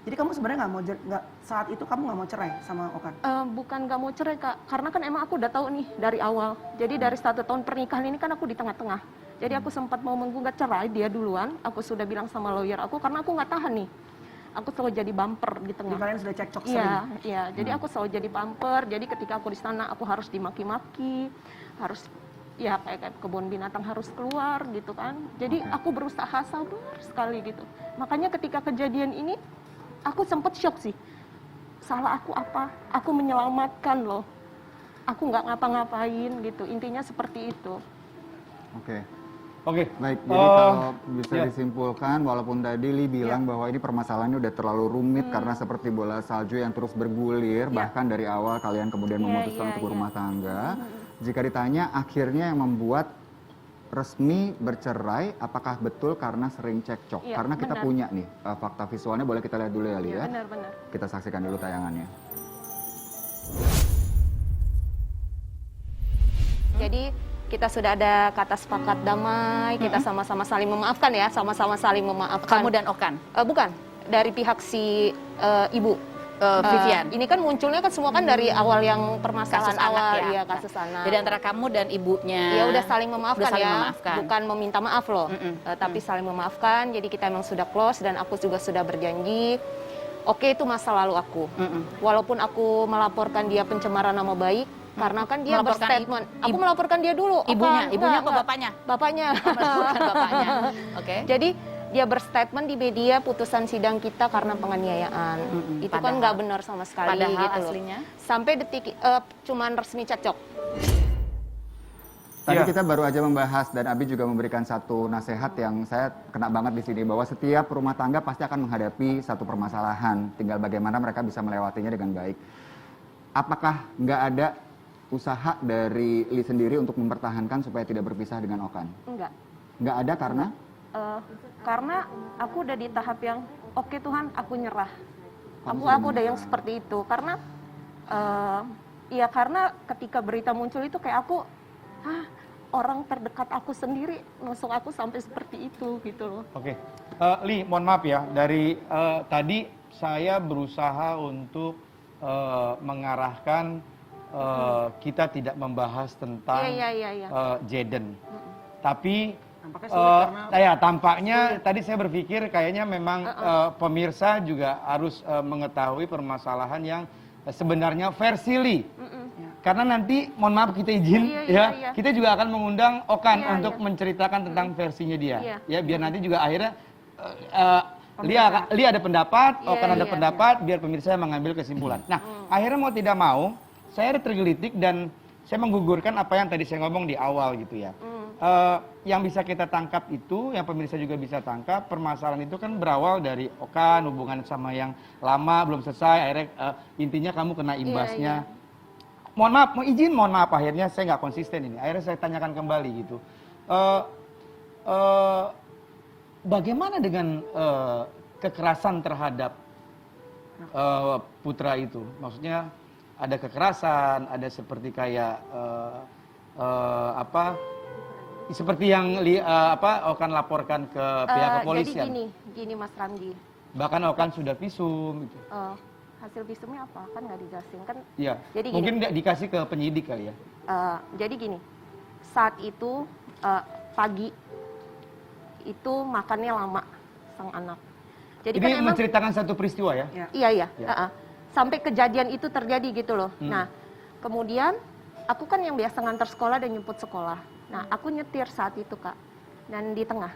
Jadi kamu sebenarnya nggak saat itu kamu nggak mau cerai sama Okan? Bukan nggak mau cerai Kak, karena kan emang aku udah tahu nih dari awal. Jadi dari 1 tahun pernikahan ini kan aku di tengah-tengah. Jadi aku sempat mau menggugat cerai, dia duluan. Aku sudah bilang sama lawyer aku karena aku nggak tahan nih. Aku selalu jadi bumper di tengah. Jadi kalian sudah cekcok Iya, sering? iya. Jadi aku selalu jadi bumper. Jadi ketika aku di sana aku harus dimaki-maki, harus ya kayak kebun binatang harus keluar gitu kan. Jadi aku berusaha sabar sekali gitu. Makanya ketika kejadian ini aku sempat shock sih. Salah aku apa? Aku menyelamatkan loh. Aku nggak ngapa-ngapain gitu. Intinya seperti itu. Oke. Oke. Baik, jadi kalau bisa ya. disimpulkan, walaupun tadi Li bilang bahwa ini permasalahannya udah terlalu rumit karena seperti bola salju yang terus bergulir, bahkan dari awal kalian kemudian memutuskan untuk berumah tangga. Jika ditanya akhirnya yang membuat resmi bercerai, apakah betul karena sering cekcok? Iya, Karena kita benar. punya nih fakta visualnya, boleh kita lihat dulu ya Li ya? Benar-benar. Kita saksikan dulu tayangannya. Jadi kita sudah ada kata sepakat damai, kita sama-sama saling memaafkan ya, sama-sama saling memaafkan. Kamu dan Okan? Bukan, dari pihak si ibu. Vivian. Ini kan munculnya kan semua kan dari awal yang permasalahan Kasus anak awal, ya? iya kasus anak. Jadi antara kamu dan ibunya? Ya udah saling memaafkan Udah saling ya, memaafkan. bukan meminta maaf loh, tapi saling memaafkan. Jadi kita emang sudah close dan aku juga sudah berjanji. Oke, itu masa lalu aku. Walaupun aku melaporkan dia pencemaran nama baik, karena kan dia Melaporkan berstatement. Aku melaporkan dia dulu. Ibunya? Okan, Ibunya apa enggak. bapaknya? Bapaknya. Melaporkan bapaknya. Oke. Jadi dia berstatement di media putusan sidang kita karena penganiayaan. Itu kan Padahal- nggak benar sama sekali Padahal gitu loh. aslinya? Sampai detik cuman resmi cekcok. Tadi Iya. kita baru aja membahas dan Abi juga memberikan satu nasihat yang saya kena banget di sini, bahwa setiap rumah tangga pasti akan menghadapi satu permasalahan, tinggal bagaimana mereka bisa melewatinya dengan baik. Apakah nggak ada usaha dari Li sendiri untuk mempertahankan supaya tidak berpisah dengan Okan? Enggak. Nggak ada karena? Karena aku udah di tahap yang oke Tuhan, aku nyerah. Aku udah yang seperti itu karena ya karena ketika berita muncul itu kayak aku orang terdekat aku sendiri nusuk aku sampai seperti itu gitu loh. Oke. Li, mohon maaf ya, dari tadi saya berusaha untuk mengarahkan kita tidak membahas tentang Iya. Jaden. Tapi Nampaknya sulit karena ya tampaknya tadi saya berpikir kayaknya memang pemirsa juga harus mengetahui permasalahan yang sebenarnya versi Li. Karena nanti mohon maaf kita izin Iya. kita juga akan mengundang Okan Iya, untuk menceritakan tentang versinya dia. Iya. Ya biar nanti juga akhirnya Li ada pendapat, Okan ada pendapat, biar pemirsa yang mengambil kesimpulan. Nah, akhirnya mau tidak mau saya ada tergelitik dan saya menggugurkan apa yang tadi saya ngomong di awal gitu ya. Yang bisa kita tangkap itu, yang pemirsa juga bisa tangkap, permasalahan itu kan berawal dari Okan, hubungan sama yang lama belum selesai, akhirnya intinya kamu kena imbasnya. Mohon maaf akhirnya saya nggak konsisten ini. Akhirnya saya tanyakan kembali gitu. Bagaimana dengan kekerasan terhadap putra itu? Maksudnya ada kekerasan, ada seperti kayak seperti yang Okan laporkan ke pihak kepolisian. Jadi gini Mas Ramji. Bahkan Okan sudah visum gitu. Hasil visumnya apa? Kan nggak dijelasin kan. Iya. Jadi gini. Mungkin nggak dikasih ke penyidik kali ya. Jadi gini, saat itu pagi itu makannya lama sang anak. Jadi Ini kan emang menceritakan satu peristiwa ya. iya. Sampai kejadian itu terjadi gitu loh. Nah, kemudian aku kan yang biasa ngantar sekolah dan jemput sekolah. Nah, aku nyetir saat itu Kak, dan di tengah.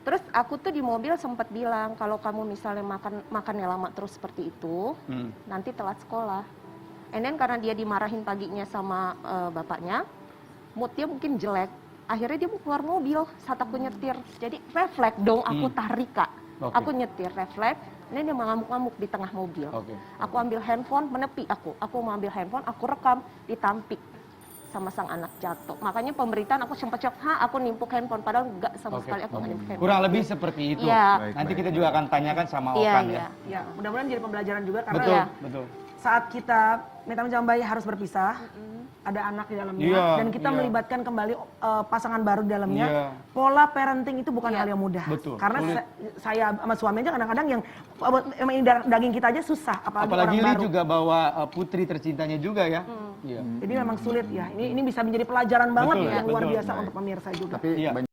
Terus aku tuh di mobil sempat bilang kalau kamu misalnya makannya lama terus seperti itu, nanti telat sekolah. And then karena dia dimarahin paginya sama bapaknya, moodnya mungkin jelek. Akhirnya dia mau keluar mobil saat aku nyetir. Jadi refleks dong aku tarik Kak. Oke. Aku nyetir refleks. Ini dia mengamuk-ngamuk di tengah mobil. Oke. Aku ambil handphone, menepi aku. Aku mau ambil handphone, aku rekam, ditampik sama sang anak jatuh. Makanya pemberitaan aku sempat cek, aku nimpuk handphone. Padahal enggak sama sekali aku nggak nimpuk handphone. Kurang lebih seperti itu. Iya. Baik, Nanti baik. kita juga akan tanyakan sama Okan ya. ya mudah-mudahan jadi pembelajaran juga karena Betul, ya betul. saat kita jaman bayi harus berpisah, ada anak di dalamnya, Iya, dan kita iya. melibatkan kembali pasangan baru di dalamnya. Iya. Pola parenting itu bukan hal yang mudah. Betul, Karena sulit. saya sama suami aja kadang-kadang yang emang ini daging kita aja susah, apalagi Apalagi orang Li baru. juga bawa putri tercintanya juga ya. Iya. Jadi memang sulit ya. Ini bisa menjadi pelajaran banget Betul, yang luar betul. biasa untuk pemirsa juga. Tapi Iya. banyak